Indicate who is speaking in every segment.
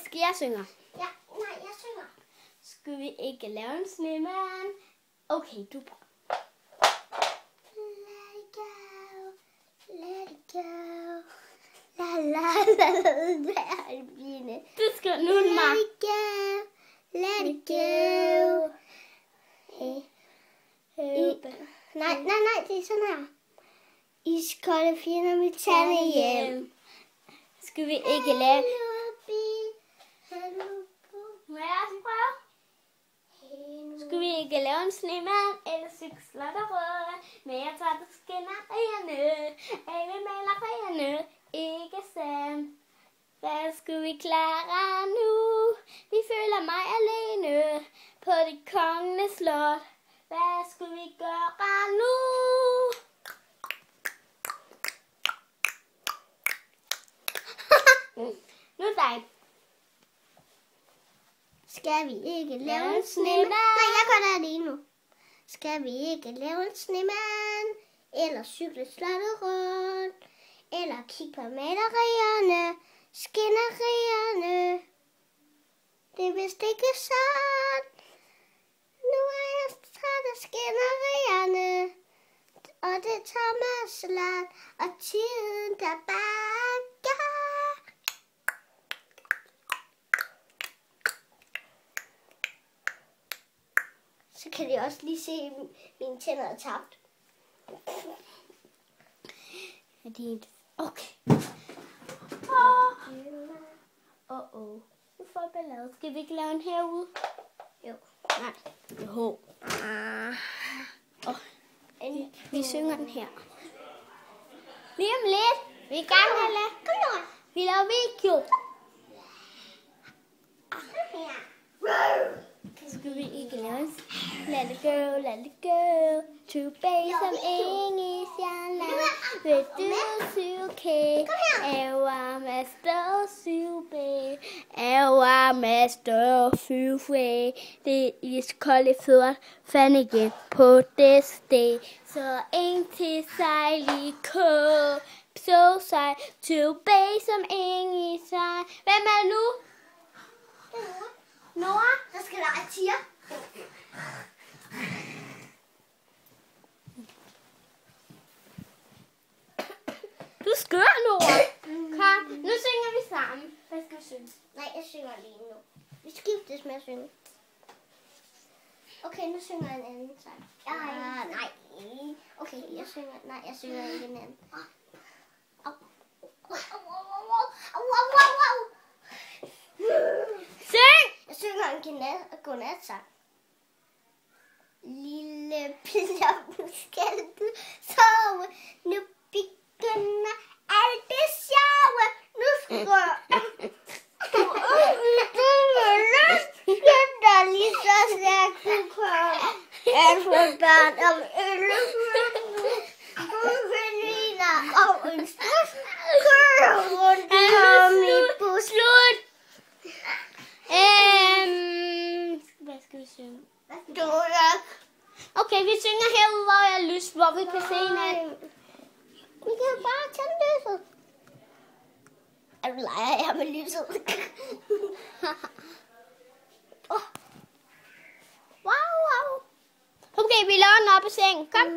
Speaker 1: Skal jeg synge?
Speaker 2: Ja, nej, jeg synger.
Speaker 1: Skal vi ikke lave en snemand? Okay, du prøver.
Speaker 2: Let it go, let it go. La la la la, Albine.
Speaker 1: Du skal nu en
Speaker 2: Let it go, let it go. Nej, det er sådan her. Iskolde fjender med tande hjem.
Speaker 1: Skal vi ikke lave...
Speaker 2: Hello,
Speaker 1: Må jeg også prøve? Skal vi ikke lave en snemand eller cykle slotterød? Men jeg tager det skænderierne, alle malerierne, ikke sandt. Hvad skal vi klare nu? Vi føler mig alene på det kongelige slot. Hvad skal vi gøre nu? Nu er dig.
Speaker 2: Skal vi ikke lave en snemand? Nej, jeg gør det alene nu. Skal vi ikke lave en snemand? Eller cykle slottet rundt? Eller kigge på malerierne, skænderierne? Det er vist ikke sådan. Nu er jeg træt af skænderierne. Og det tager mig slat, og tiden der bakker. Så kan de også lige se, at mine tænder er tabt.
Speaker 1: Er det et... Okay. Du får ballade. Skal vi ikke lave en herude?
Speaker 2: Jo.
Speaker 1: Nej. Jo. Vi synger den her. Lige om lidt. Vi er i gang, Helle.
Speaker 2: Kom nu.
Speaker 1: Vi laver video. Skal vi ikke lave en... Let it go, let it go. Tilbage som ingen stjerner. Vil du syge? Æver med stå syge. Æver med stå syge. Det er iskolde fødder. Fandt igen på det sted. Så en til sig lige køb. Så sig tilbage som ingen sig. Hvem er nu? Nora?
Speaker 2: Så skal der Tia.
Speaker 1: Du skør, Nora. Kom, nu synger vi sammen. Hvad skal vi synge?
Speaker 2: Nej, jeg synger lige nu. Vi skiftes med at synge. Okay, nu synger jeg en anden sang. Nej. Okay, jeg synger ikke en anden.
Speaker 1: Syng!
Speaker 2: Jeg synger en godnatsang. Lille plum, skal du sove? Nu begynder alt det sjove. Nu skal der lige så stærkt du kommer. Alt for børn om veninder og en stress. Kører rundt om i bus.
Speaker 1: Slut! Hvad skal vi synge? Okay, vi synger herude, hvor jeg har lyst, hvor vi kan se hinanden.
Speaker 2: Vi kan bare tænde lyset. Er du leger jeg med lyset?
Speaker 1: Wow. Okay, vi laver den op i sengen. Kom.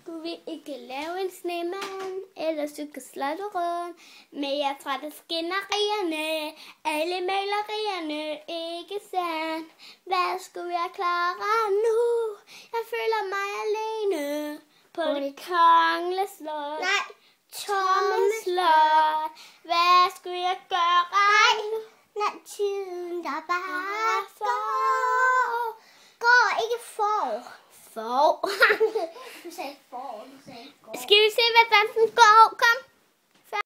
Speaker 1: Skulle vi ikke lave en snemand, eller cykle slottet rundt? Men jeg er træt af skænderierne, alle malerierne, ikke sandt? Hvad skulle jeg klare nu? Jeg føler mig alene på det kongelige slot.
Speaker 2: Nej,
Speaker 1: Tomme slot. Hvad skulle jeg gøre?
Speaker 2: Nej, tiden der bare går, ikke for.
Speaker 1: For.
Speaker 2: Du sagde for, du sagde går.
Speaker 1: Skal vi se, hvordan den går? Kom.